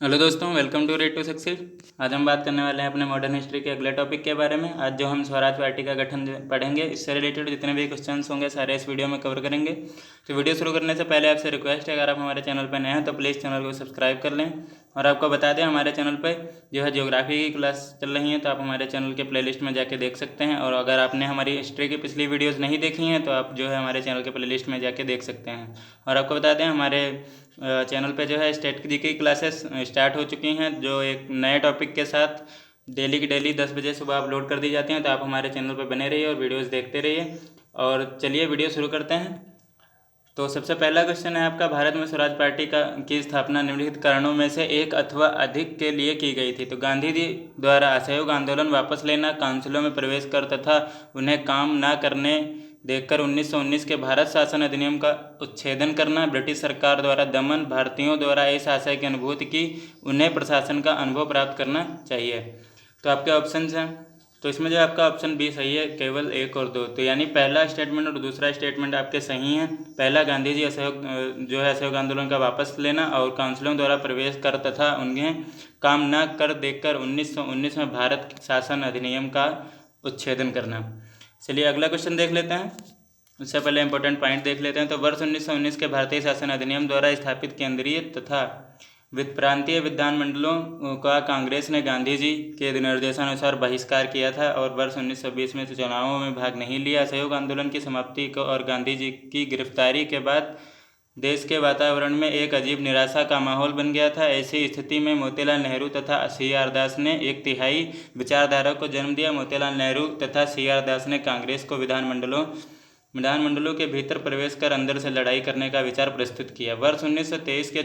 Hello दोस्तों, welcome to rate to success. आज हम बात करने वाले हैं अपने मॉडर्न हिस्ट्री के अगले टॉपिक के बारे में। आज जो हम स्वराज पार्टी का गठन पढ़ेंगे, इससे रिलेटेड जितने भी क्वेश्चंस होंगे सारे इस वीडियो में कवर करेंगे। तो वीडियो शुरू करने से पहले आपसे रिक्वेस्ट है, अगर आप हमारे चैनल पर नए हैं तो प्लीज़ चैनल को सब्सक्राइब कर लें। और आपको बता दें, हमारे चैनल पर जो है ज्योग्राफी की क्लास चल रही है, तो आप हमारे चैनल के प्लेलिस्ट में जाके देख सकते हैं। और अगर आपने हमारी हिस्ट्री की पिछली वीडियोज़ नहीं देखी हैं तो आप जो है हमारे चैनल के प्लेलिस्ट में जाके देख सकते हैं। और आपको बता दें, हमारे चैनल पे जो है स्टेट जी की क्लासेस स्टार्ट हो चुकी हैं, जो एक नए टॉपिक के साथ डेली की डेली 10 बजे सुबह अपलोड कर दी जाती हैं। तो आप हमारे चैनल पर बने रहिए और वीडियोस देखते रहिए। और चलिए वीडियो शुरू करते हैं। तो सबसे पहला क्वेश्चन है आपका, भारत में स्वराज पार्टी की स्थापना निम्नलिखित कारणों में से एक अथवा अधिक के लिए की गई थी। तो गांधी जी द्वारा असहयोग आंदोलन वापस लेना, काउंसिलों में प्रवेश कर तथा उन्हें काम न करने देखकर 1919 के भारत शासन अधिनियम का उच्छेदन करना, ब्रिटिश सरकार द्वारा दमन, भारतीयों द्वारा इस आशय की अनुभूति की उन्हें प्रशासन का अनुभव प्राप्त करना चाहिए। तो आपके ऑप्शंस हैं, तो इसमें जो आपका ऑप्शन बी सही है, केवल एक और दो। तो यानी पहला स्टेटमेंट और दूसरा स्टेटमेंट आपके सही हैं। पहला, गांधी जी असहयोग आंदोलन का वापस लेना और काउंसिलों द्वारा प्रवेश कर तथा उन्हें काम न कर देखकर 1919 में भारत शासन अधिनियम का उच्छेदन करना। चलिए अगला क्वेश्चन देख लेते हैं। उससे पहले इंपॉर्टेंट पॉइंट देख लेते हैं। तो वर्ष 1919 के भारतीय शासन अधिनियम द्वारा स्थापित केंद्रीय तथा प्रांतीय विधानमंडलों का कांग्रेस ने गांधी जी के निर्देशानुसार बहिष्कार किया था और वर्ष 1920 में चुनावों में भाग नहीं लिया। असहयोग आंदोलन की समाप्ति को और गांधी जी की गिरफ्तारी के बाद देश के वातावरण में एक अजीब निराशा का माहौल बन गया था। ऐसी स्थिति में मोतीलाल नेहरू तथा सी.आर. दास ने एक तिहाई विचारधारा को जन्म दिया। मोतीलाल नेहरू तथा सी.आर. दास ने कांग्रेस को विधानमंडलों के भीतर प्रवेश कर अंदर से लड़ाई करने का विचार प्रस्तुत किया। वर्ष 1923 के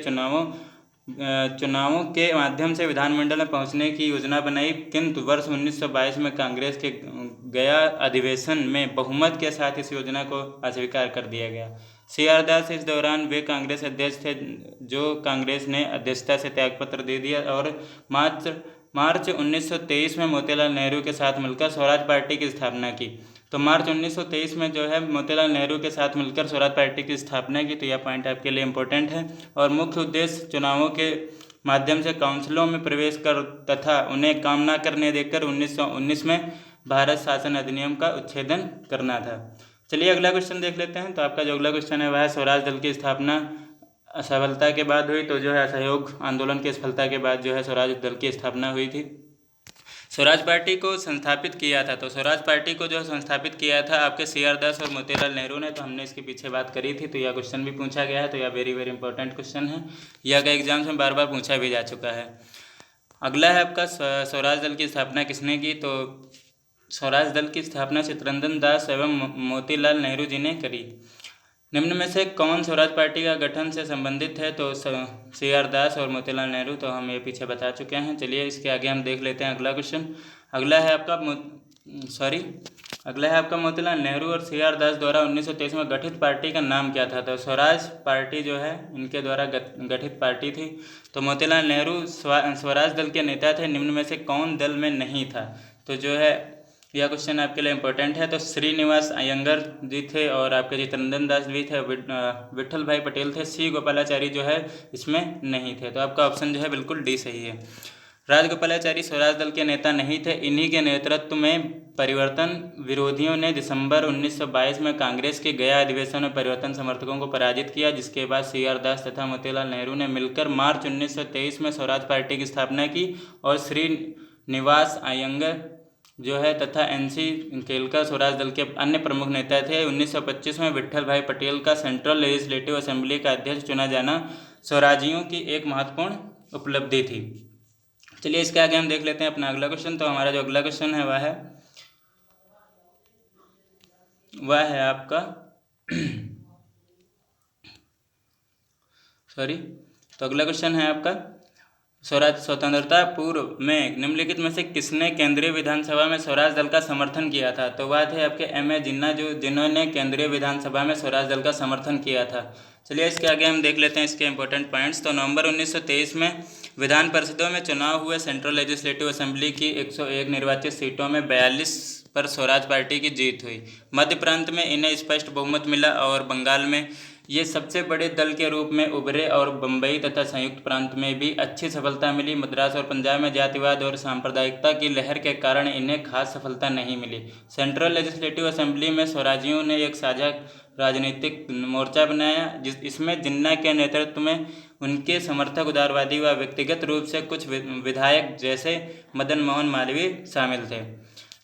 चुनावों के माध्यम से विधानमंडल में पहुंचने की योजना बनाई, किंतु वर्ष 1922 में कांग्रेस के गया अधिवेशन में बहुमत के साथ इस योजना को अस्वीकार कर दिया गया। सी.आर. दास इस दौरान वे कांग्रेस अध्यक्ष थे, जो कांग्रेस ने अध्यक्षता से त्यागपत्र दे दिया और मार्च 1923 में मोतीलाल नेहरू के साथ मिलकर स्वराज पार्टी की स्थापना की। तो मार्च 1923 में जो है मोतीलाल नेहरू के साथ मिलकर स्वराज पार्टी की स्थापना की। तो यह पॉइंट आपके लिए इम्पोर्टेंट है। और मुख्य उद्देश्य चुनावों के माध्यम से काउंसिलों में प्रवेश कर तथा उन्हें काम न करने देकर 1919 में भारत शासन अधिनियम का उच्छेदन करना था। चलिए अगला क्वेश्चन देख लेते हैं। तो आपका जो अगला क्वेश्चन है वह है, स्वराज दल की स्थापना असफलता के बाद हुई। तो जो है असहयोग आंदोलन की सफलता के बाद जो है स्वराज दल की स्थापना हुई थी। स्वराज पार्टी को संस्थापित किया था। तो स्वराज पार्टी को जो संस्थापित किया था आपके सी.आर. दास और मोतीलाल नेहरू ने। तो हमने इसके पीछे बात करी थी, तो यह क्वेश्चन भी पूछा गया है। तो यह वेरी वेरी इंपॉर्टेंट क्वेश्चन है, यह का एग्जाम्स में बार बार पूछा भी जा चुका है। अगला है आपका, स्वराज दल की स्थापना किसने की। तो स्वराज दल की स्थापना चित्तरंजन दास एवं मोतीलाल नेहरू जी ने करी। निम्न में से कौन स्वराज पार्टी का गठन से संबंधित है। तो सी.आर. दास और मोतीलाल नेहरू, तो हम ये पीछे बता चुके हैं। चलिए इसके आगे हम देख लेते हैं अगला क्वेश्चन। अगला है आपका मोतीलाल नेहरू और सी.आर. दास द्वारा 1923 में गठित पार्टी का नाम क्या था। तो स्वराज पार्टी जो है इनके द्वारा गठित पार्टी थी। तो मोतीलाल नेहरू स्वराज दल के नेता थे। निम्न में से कौन दल में नहीं था। तो जो है यह क्वेश्चन आपके लिए इंपॉर्टेंट है। तो श्रीनिवास अयंगर जी थे और आपके चित्तरंजन दास भी थे, विट्ठल भाई पटेल थे, सी गोपालाचारी जो है इसमें नहीं थे। तो आपका ऑप्शन जो है बिल्कुल डी सही है। राजगोपालाचारी स्वराज दल के नेता नहीं थे। इन्हीं के नेतृत्व में परिवर्तन विरोधियों ने दिसंबर 1922 में कांग्रेस के गया अधिवेशन में परिवर्तन समर्थकों को पराजित किया, जिसके बाद सी.आर. दास तथा मोतीलाल नेहरू ने मिलकर मार्च 1923 में स्वराज पार्टी की स्थापना की। और श्रीनिवास अयंगर जो है तथा एन.सी. केलकर स्वराज दल के अन्य प्रमुख नेता थे। 1925 में विट्ठल भाई पटेल का सेंट्रल लेजिस्लेटिव असेंबली का अध्यक्ष चुना जाना स्वराजियों की एक महत्वपूर्ण उपलब्धि थी। चलिए इसके आगे हम देख लेते हैं अपना अगला क्वेश्चन। तो हमारा जो अगला क्वेश्चन है वह है आपका तो अगला क्वेश्चन है आपका, स्वराज स्वतंत्रता पूर्व में निम्नलिखित में से किसने केंद्रीय विधानसभा में स्वराज दल का समर्थन किया था। तो वह थे आपके M.A. जिन्ना, जिन्होंने केंद्रीय विधानसभा में स्वराज दल का समर्थन किया था। चलिए इसके आगे हम देख लेते हैं इसके इंपॉर्टेंट पॉइंट्स। तो नवंबर 1923 में विधान परिषदों में चुनाव हुए। सेंट्रल लेजिस्लेटिव असेंबली की 101 निर्वाचित सीटों में 42 पर स्वराज पार्टी की जीत हुई। मध्य प्रांत में इन्हें स्पष्ट बहुमत मिला और बंगाल में ये सबसे बड़े दल के रूप में उभरे और बम्बई तथा संयुक्त प्रांत में भी अच्छी सफलता मिली। मद्रास और पंजाब में जातिवाद और सांप्रदायिकता की लहर के कारण इन्हें खास सफलता नहीं मिली। सेंट्रल लेजिस्लेटिव असेंबली में स्वराजियों ने एक साझा राजनीतिक मोर्चा बनाया, इसमें जिन्ना के नेतृत्व में उनके समर्थक उदारवादी व व्यक्तिगत रूप से कुछ विधायक जैसे मदन मोहन मालवीय शामिल थे।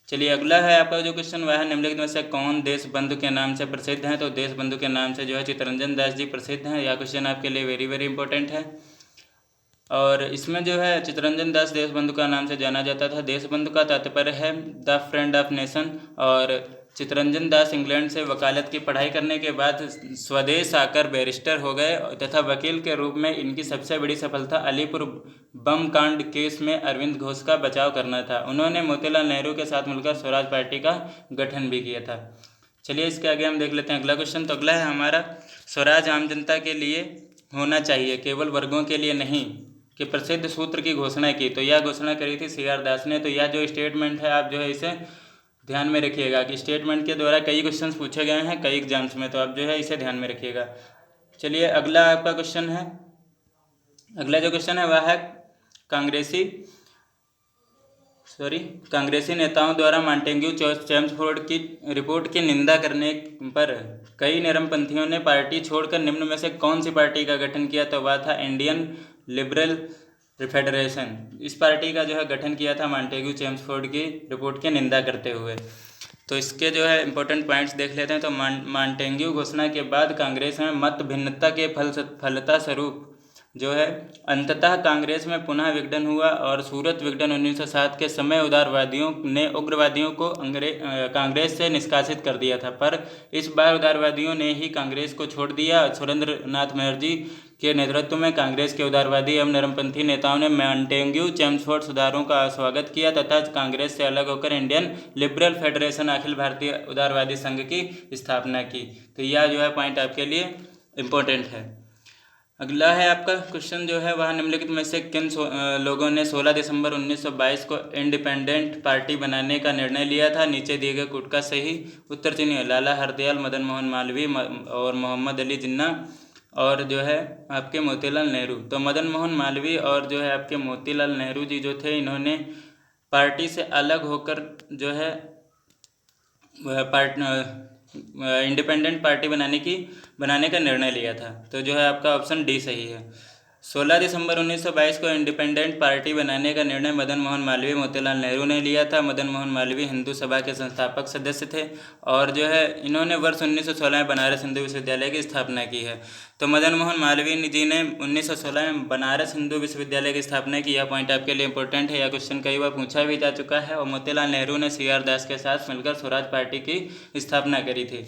चलिए अगला है आपका जो क्वेश्चन वह है निम्नलिखित में से कौन देशबंधु के नाम से प्रसिद्ध है। तो देशबंधु के नाम से जो है चित्तरंजन दास जी प्रसिद्ध हैं। यह क्वेश्चन आपके लिए वेरी वेरी इंपॉर्टेंट है। और इसमें जो है चित्तरंजन दास देशबंधु का नाम से जाना जाता था। देशबंधु का तात्पर्य है द फ्रेंड ऑफ नेशन। और चित्तरंजन दास इंग्लैंड से वकालत की पढ़ाई करने के बाद स्वदेश आकर बैरिस्टर हो गए तथा वकील के रूप में इनकी सबसे बड़ी सफलता अलीपुर बम कांड केस में अरविंद घोष का बचाव करना था। उन्होंने मोतीलाल नेहरू के साथ मिलकर स्वराज पार्टी का गठन भी किया था। चलिए इसके आगे हम देख लेते हैं अगला क्वेश्चन। तो अगला है हमारा स्वराज आम जनता के लिए होना चाहिए, केवल वर्गों के लिए नहीं, कि प्रसिद्ध सूत्र की घोषणा की। तो यह घोषणा करी थी CR दास ने। तो यह जो स्टेटमेंट है आप जो है इसे ध्यान में रखिएगा कि स्टेटमेंट के द्वारा कई क्वेश्चंस पूछे गए हैं कई एग्जाम्स में, तो आप जो है इसे ध्यान में रखिएगा। चलिए अगला आपका क्वेश्चन है, अगला जो क्वेश्चन है वह है कांग्रेसी नेताओं द्वारा मॉन्टेग्यू चेम्सफोर्ड की रिपोर्ट की निंदा करने पर कई नरमपंथियों ने पार्टी छोड़कर निम्न में से कौन सी पार्टी का गठन किया। तो वह था इंडियन लिबरल फेडरेशन। इस पार्टी का जो है गठन किया था मॉन्टेग्यू चेम्सफोर्ड की रिपोर्ट की निंदा करते हुए। तो इसके जो है इंपॉर्टेंट पॉइंट्स देख लेते हैं। तो मॉन्टेग्यू घोषणा के बाद कांग्रेस में मत भिन्नता के फलता स्वरूप जो है अंततः कांग्रेस में पुनः विघटन हुआ और सूरत विघटन 1907 के समय उदारवादियों ने उग्रवादियों को कांग्रेस से निष्कासित कर दिया था। पर इस बार उदारवादियों ने ही कांग्रेस को छोड़ दिया। सुरेंद्र नाथ बनर्जी के नेतृत्व में कांग्रेस के उदारवादी एवं नरमपंथी नेताओं ने मॉन्टेग्यू चेम्सफोर्ड सुधारों का स्वागत किया तथा कांग्रेस से अलग होकर Indian liberal federation Akhil Bharatiya उदारवादी संघ की स्थापना की। तो यह जो है पॉइंट आपके लिए इम्पोर्टेंट है। अगला है आपका क्वेश्चन जो है वह निम्नलिखित में से किन लोगों ने 16 दिसंबर 1922 को इंडिपेंडेंट पार्टी बनाने का निर्णय लिया था। नीचे दिए गए कूट का सही उत्तर चुनिए। लाला हरदयाल, मदन मोहन मालवीय और मोहम्मद अली जिन्ना और जो है आपके मोतीलाल नेहरू। तो मदन मोहन मालवीय और जो है आपके मोतीलाल नेहरू जी जो थे इन्होंने पार्टी से अलग होकर जो है इंडिपेंडेंट पार्टी बनाने का निर्णय लिया था। तो जो है आपका ऑप्शन डी सही है। 16 दिसंबर 1922 को इंडिपेंडेंट पार्टी बनाने का निर्णय मदन मोहन मालवीय मोतीलाल नेहरू ने लिया था। मदन मोहन मालवीय हिंदू सभा के संस्थापक सदस्य थे और जो है इन्होंने वर्ष 1916 में बनारस हिंदू विश्वविद्यालय की स्थापना की है। तो मदन मोहन मालवीय जी ने 1916 में बनारस हिंदू विश्वविद्यालय की स्थापना की। यह पॉइंट आपके लिए इंपॉर्टेंट है, यह क्वेश्चन कई बार पूछा भी जा चुका है। और मोतीलाल नेहरू ने CR दास के साथ मिलकर स्वराज पार्टी की स्थापना करी थी।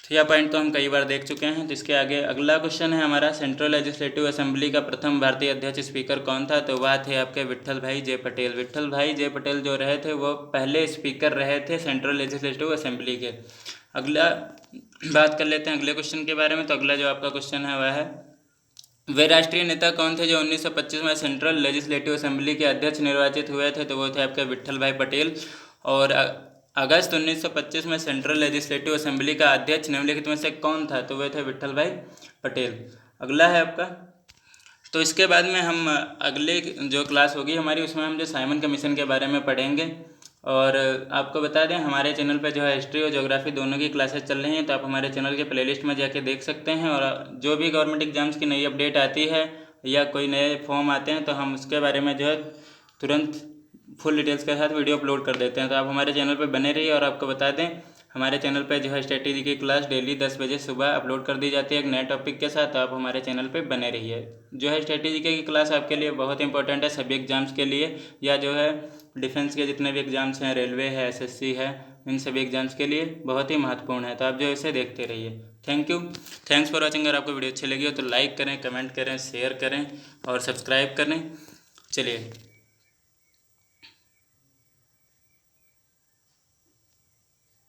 तो यह पॉइंट तो हम कई बार देख चुके हैं। तो इसके आगे अगला क्वेश्चन है हमारा सेंट्रल लेजिस्लेटिव असेंबली का प्रथम भारतीय अध्यक्ष स्पीकर कौन था। तो वह थे आपके विट्ठल भाई जे पटेल। विट्ठल भाई जे पटेल जो रहे थे वो पहले स्पीकर रहे थे सेंट्रल लेजिस्लेटिव असेंबली के। अगला बात कर लेते हैं अगले क्वेश्चन के बारे में। तो अगला जो आपका क्वेश्चन है वह है वे राष्ट्रीय नेता कौन थे जो 1925 में सेंट्रल लेजिस्लेटिव असेंबली के अध्यक्ष निर्वाचित हुए थे। तो वो थे आपके विट्ठल भाई पटेल। और अगस्त 1925 में सेंट्रल लेजिस्लेटिव असेंबली का अध्यक्ष निम्नलिखित में से कौन था। तो वे थे विट्ठल भाई पटेल। अगला है आपका, तो इसके बाद में हम अगले जो क्लास होगी हमारी उसमें हम जो साइमन कमीशन के बारे में पढ़ेंगे। और आपको बता दें हमारे चैनल पे जो है हिस्ट्री और ज्योग्राफी दोनों की क्लासेस चल रही हैं। तो आप हमारे चैनल के प्लेलिस्ट में जाके देख सकते हैं। और जो भी गवर्नमेंट एग्जाम्स की नई अपडेट आती है या कोई नए फॉर्म आते हैं तो हम उसके बारे में जो है तुरंत फुल डिटेल्स के साथ वीडियो अपलोड कर देते हैं। तो आप हमारे चैनल पर बने रहिए। और आपको बता दें हमारे चैनल पे जो है स्ट्रेटेजी की क्लास डेली 10 बजे सुबह अपलोड कर दी जाती है एक नए टॉपिक के साथ। तो आप हमारे चैनल पे बने रहिए। जो है स्ट्रेटेजी की क्लास आपके लिए बहुत इंपॉर्टेंट है सभी एग्जाम्स के लिए, या जो है डिफेंस के जितने भी एग्जाम्स हैं, रेलवे है, SSC है, इन सभी एग्जाम्स के लिए बहुत ही महत्वपूर्ण है। तो आप जो इसे देखते रहिए। Thank you, thanks for watching. अगर आपको वीडियो अच्छी लगी हो तो लाइक करें, कमेंट करें, शेयर करें और सब्सक्राइब करें। चलिए।